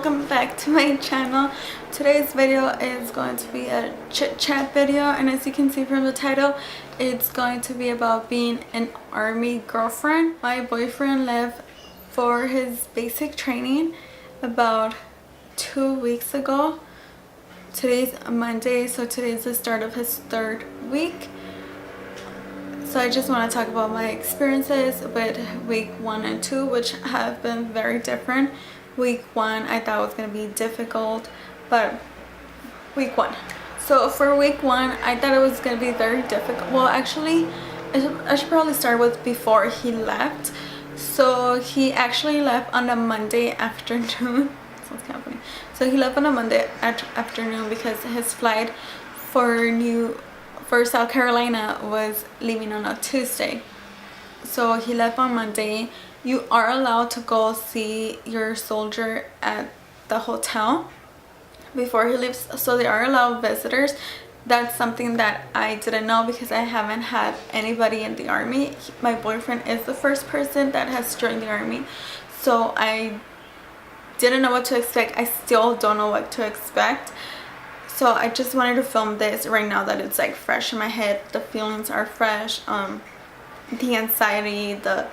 welcome back to my channel. Today's video is going to be a chit chat video, and as you can see from the title, it's going to be about being an army girlfriend. My boyfriend left for his basic training about 2 weeks ago. Today's Monday, so today's the start of his 3rd week. So I just want to talk about my experiences with week 1 and 2, which have been very different. Week 1 I thought was going to be difficult, but week 1. So for week 1 I thought it was going to be very difficult. Well, actually I should probably start with before he left. So he actually left on a Monday afternoon. Sounds kind of funny. So he left on a Monday afternoon because his flight for South Carolina was leaving on a Tuesday. So he left on Monday. You are allowed to go see your soldier at the hotel before he leaves, so they are allowed visitors. That's something that I didn't know because I haven't had anybody in the army. My boyfriend is the first person that has joined the army, so I didn't know what to expect. I still don't know what to expect. So I just wanted to film this right now that it's like fresh in my head. The feelings are fresh. The anxiety, the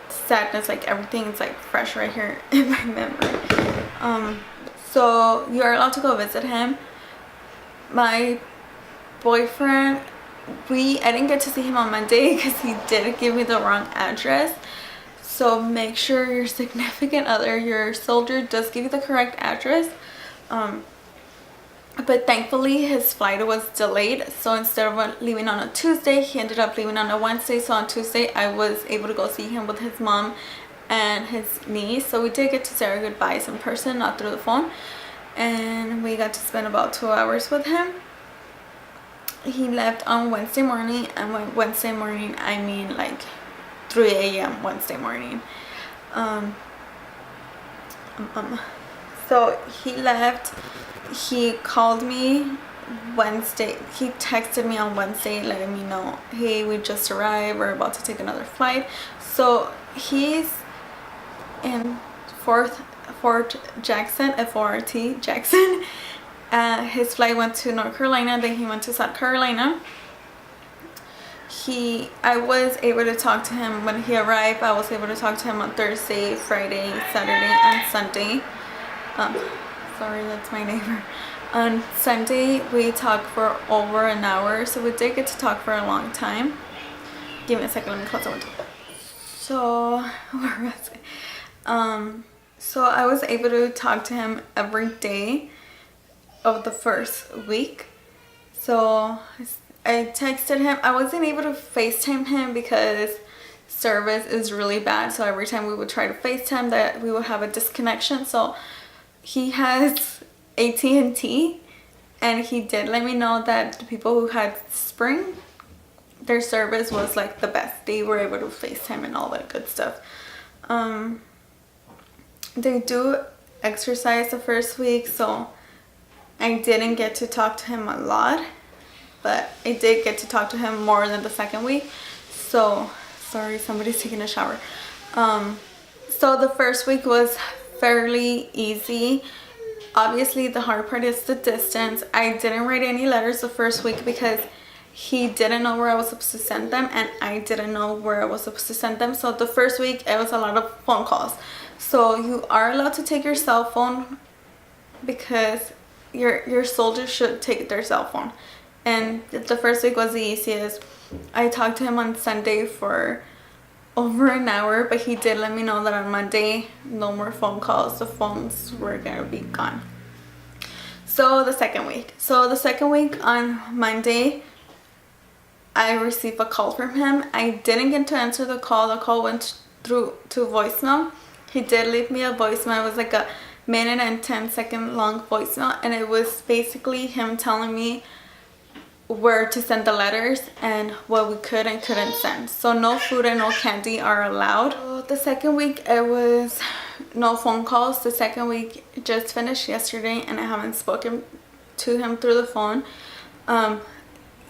sadness, like everything's like fresh right here in my memory. So you are allowed to go visit him. My boyfriend, I didn't get to see him on Monday because he did give me the wrong address. So make sure your significant other, your soldier, does give you the correct address. But thankfully his flight was delayed, so instead of leaving on a Tuesday, he ended up leaving on a Wednesday. So on Tuesday I was able to go see him with his mom and his niece. So we did get to say our goodbyes in person, not through the phone, and we got to spend about 2 hours with him. He left on Wednesday morning, and when Wednesday morning I mean like 3 a.m. Wednesday morning. So he left. He called me Wednesday. He texted me on Wednesday letting me know, hey, we just arrived, we're about to take another flight. So he's in Fort Jackson, F-O-R-T, Jackson. His flight went to North Carolina, then he went to South Carolina. I was able to talk to him when he arrived. I was able to talk to him on Thursday, Friday, Saturday, and Sunday. Sorry, that's my neighbor. On Sunday we talked for over an hour, so we did get to talk for a long time. Give me a second, let me close the window. So where was I? So I was able to talk to him every day of the first week. So I texted him. I wasn't able to FaceTime him because service is really bad, so every time we would try to FaceTime that we would have a disconnection. So he has AT&T, and he did let me know that the people who had Spring, their service was like the best. They were able to FaceTime and all that good stuff. They do exercise the first week, so I didn't get to talk to him a lot, but I did get to talk to him more than the second week. So sorry, somebody's taking a shower. So the first week was fairly easy. Obviously the hard part is the distance. I didn't write any letters the first week because he didn't know where I was supposed to send them, and I didn't know where I was supposed to send them. So the first week it was a lot of phone calls. So you are allowed to take your cell phone because your soldiers should take their cell phone. And the first week was the easiest. I talked to him on Sunday for over an hour, but he did let me know that on Monday no more phone calls. The phones were gonna be gone. So the second week on Monday I received a call from him. I didn't get to answer the call. The call went through to voicemail. He did leave me a voicemail. It was like a 1 and 10 second long voicemail, and it was basically him telling me where to send the letters and what we could and couldn't send. So no food and no candy are allowed. So the second week it was no phone calls. The second week just finished yesterday, and I haven't spoken to him through the phone.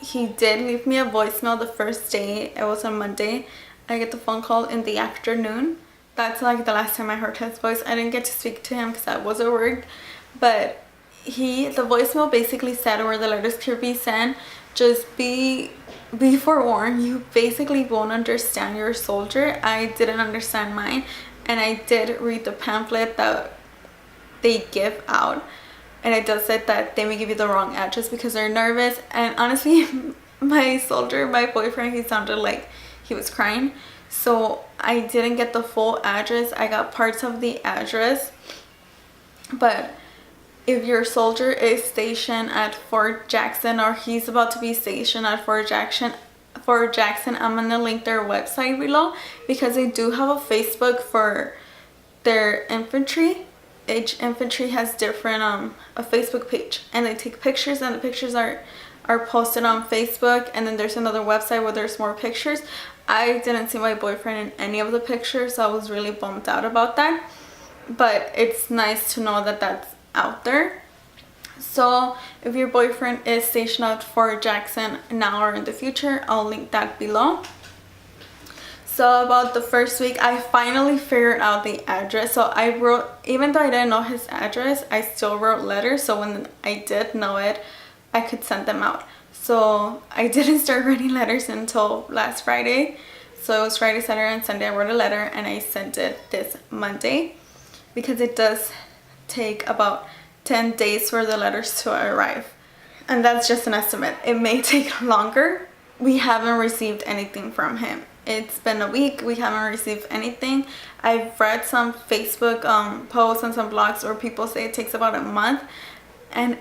He did leave me a voicemail the first day. It was on Monday. I get the phone call in the afternoon. that's like the last time I heard his voice. I didn't get to speak to him because I was at work, but the voicemail basically said where the letters could be sent. Just be forewarned, you basically won't understand your soldier. I didn't understand mine, and I did read the pamphlet that they give out, and it does say that they may give you the wrong address because they're nervous. And honestly, my boyfriend, he sounded like he was crying, so I didn't get the full address. I got parts of the address. But if your soldier is stationed at Fort Jackson, or he's about to be stationed at Fort Jackson, I'm gonna link their website below, because they do have a Facebook for their infantry. Each infantry has different a Facebook page, and they take pictures, and the pictures are posted on Facebook. And then there's another website where there's more pictures. I didn't see my boyfriend in any of the pictures, so I was really bummed out about that. But it's nice to know that that's out there. So if your boyfriend is stationed at Fort Jackson now or in the future, I'll link that below. So about the first week, I finally figured out the address. So I wrote, even though I didn't know his address, I still wrote letters, so when I did know it, I could send them out. So I didn't start writing letters until last Friday. So it was Friday, Saturday, and Sunday I wrote a letter, and I sent it this Monday, because it does take about 10 days for the letters to arrive. And that's just an estimate. It may take longer. We haven't received anything from him. It's been a week. We haven't received anything. I've read some Facebook posts and some blogs where people say it takes about a month. And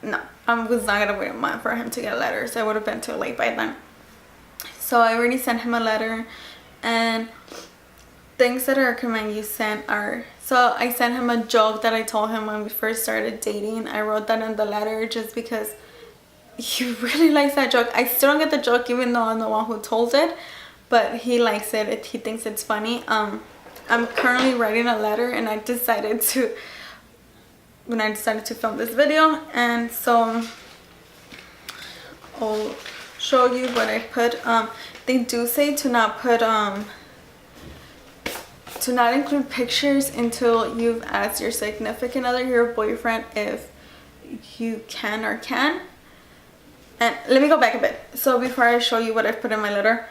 no, I was not going to wait a month for him to get letters. I would have been too late by then. So I already sent him a letter. And things that I recommend you send are... So I sent him a joke that I told him when we first started dating. I wrote that in the letter just because he really likes that joke. I still don't get the joke, even though I'm the one who told it, but he likes it. He thinks it's funny. I'm currently writing a letter, and I decided to film this video, and so I'll show you what I put. They do say to not put to not include pictures until you've asked your significant other, your boyfriend, if you can or can. And let me go back a bit. So before I show you what I've put in my letter,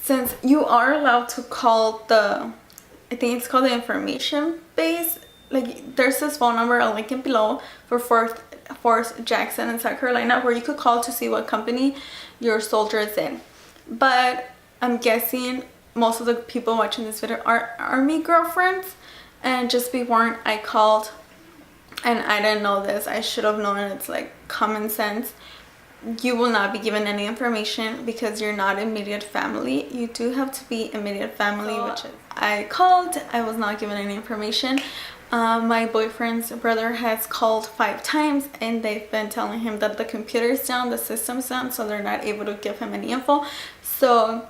since you are allowed to call I think it's called the information base. Like, there's this phone number, I'll link it below, for Fort Jackson in South Carolina, where you could call to see what company your soldier is in. But I'm guessing most of the people watching this video are Army girlfriends, and just be warned, I called and I didn't know this. I should have known. It's like common sense. You will not be given any information because you're not immediate family. You do have to be immediate family, which is... I called, I was not given any information. My boyfriend's brother has called 5 times, and they've been telling him that the computer's down, the system's down, so they're not able to give him any info. So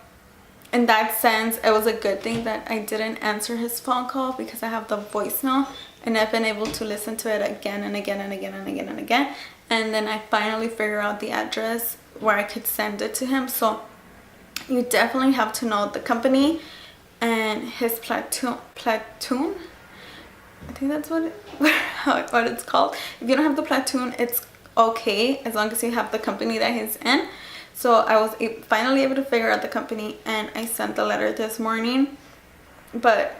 in that sense, it was a good thing that I didn't answer his phone call, because I have the voicemail, and I've been able to listen to it again and again and again and again and again. And then I finally figured out the address where I could send it to him. So you definitely have to know the company and his platoon. I think that's what it's called. If you don't have the platoon, it's okay, as long as you have the company that he's in. So I was finally able to figure out the company, and I sent the letter this morning. But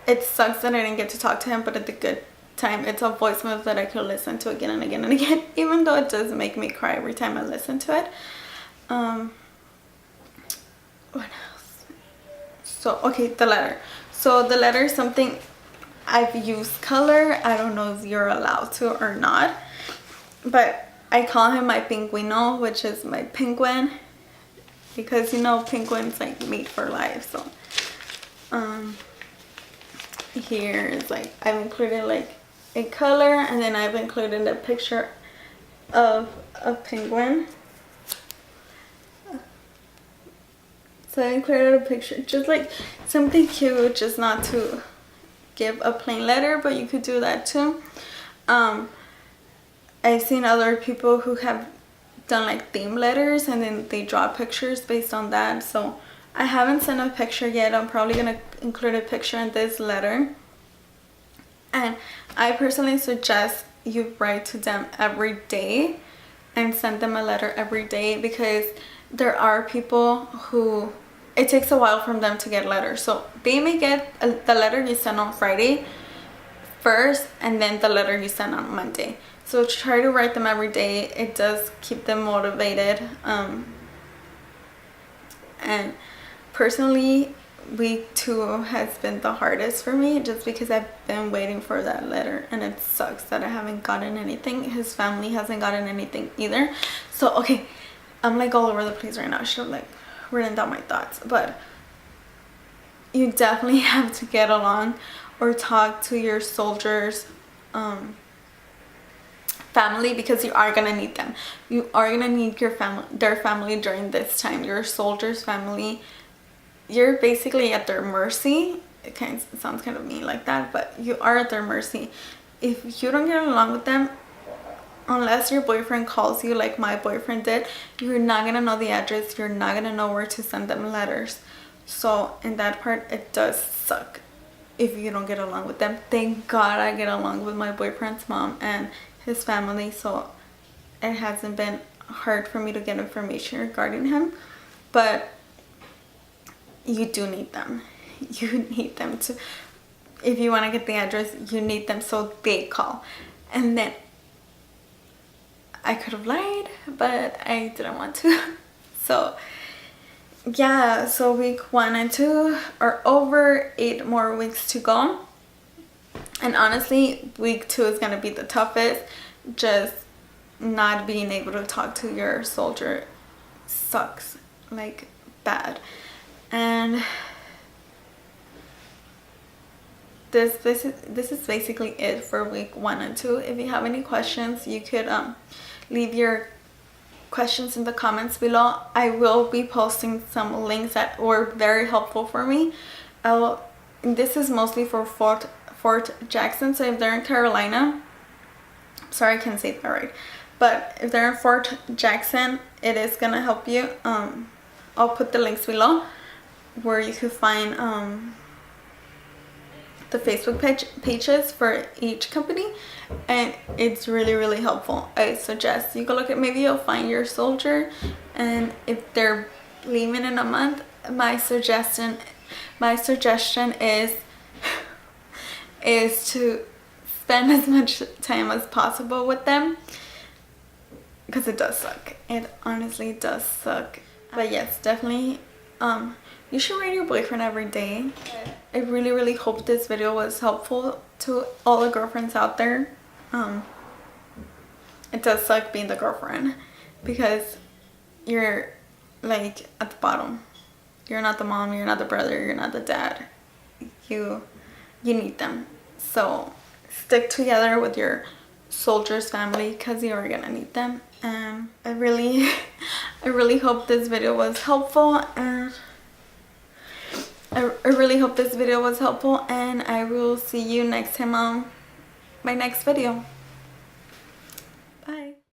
it sucks that I didn't get to talk to him, but at the good time, it's a voicemail that I could listen to again and again and again, even though it does make me cry every time I listen to it. What else? So, okay, the letter. So the letter is something I've used color. I don't know if you're allowed to or not, but I call him my pinguino, which is my penguin, because, you know, penguins like mate for life. So here is like, I've included like a color, and then I've included a picture of a penguin. So I included a picture, just like something cute, just not to give a plain letter, but you could do that too. I've seen other people who have done like theme letters, and then they draw pictures based on that. So I haven't sent a picture yet. I'm probably gonna include a picture in this letter. And I personally suggest you write to them every day and send them a letter every day, because there are people who it takes a while for them to get letters. So they may get the letter you send on Friday first, and then the letter you send on Monday. So try to write them every day. It does keep them motivated. And personally, week 2 has been the hardest for me, just because I've been waiting for that letter, and it sucks that I haven't gotten anything. His family hasn't gotten anything either. So okay, I'm like all over the place right now. I should have like written down my thoughts, but you definitely have to get along or talk to your soldiers family, because you are gonna need them. You are gonna need your family, their family, during this time. Your soldiers family, you're basically at their mercy. It sounds kind of mean like that, but you are at their mercy. If you don't get along with them, unless your boyfriend calls you like my boyfriend did, you're not gonna know the address. You're not gonna know where to send them letters. So in that part, it does suck if you don't get along with them. Thank God I get along with my boyfriend's mom and his family, so it hasn't been hard for me to get information regarding him. But you do need them. You need them to, if you want to get the address, you need them, so they call. And then I could have lied, but I didn't want to. So yeah, so week 1 and 2 are over. 8 more weeks to go. And honestly, week 2 is gonna be the toughest. Just not being able to talk to your soldier sucks, like bad. And this is basically it for week 1 and 2. If you have any questions, you could leave your questions in the comments below. I will be posting some links that were very helpful for me. This is mostly for Fort Jackson, so if they're in Carolina, sorry I can't say that right, but if they're in Fort Jackson, it is gonna help you. I'll put the links below where you can find the Facebook pages for each company, and it's really helpful. I suggest you go look at, maybe you'll find your soldier, and if they're leaving in a month, my suggestion is to spend as much time as possible with them, because it does suck. It honestly does suck. But yes, definitely you should write your boyfriend every day. I really hope this video was helpful to all the girlfriends out there. It does suck being the girlfriend, because you're like at the bottom. You're not the mom, you're not the brother, you're not the dad. You need them. So stick together with your soldiers family, because you are gonna need them. And I really hope this video was helpful, and I really hope this video was helpful, and I will see you next time on my next video.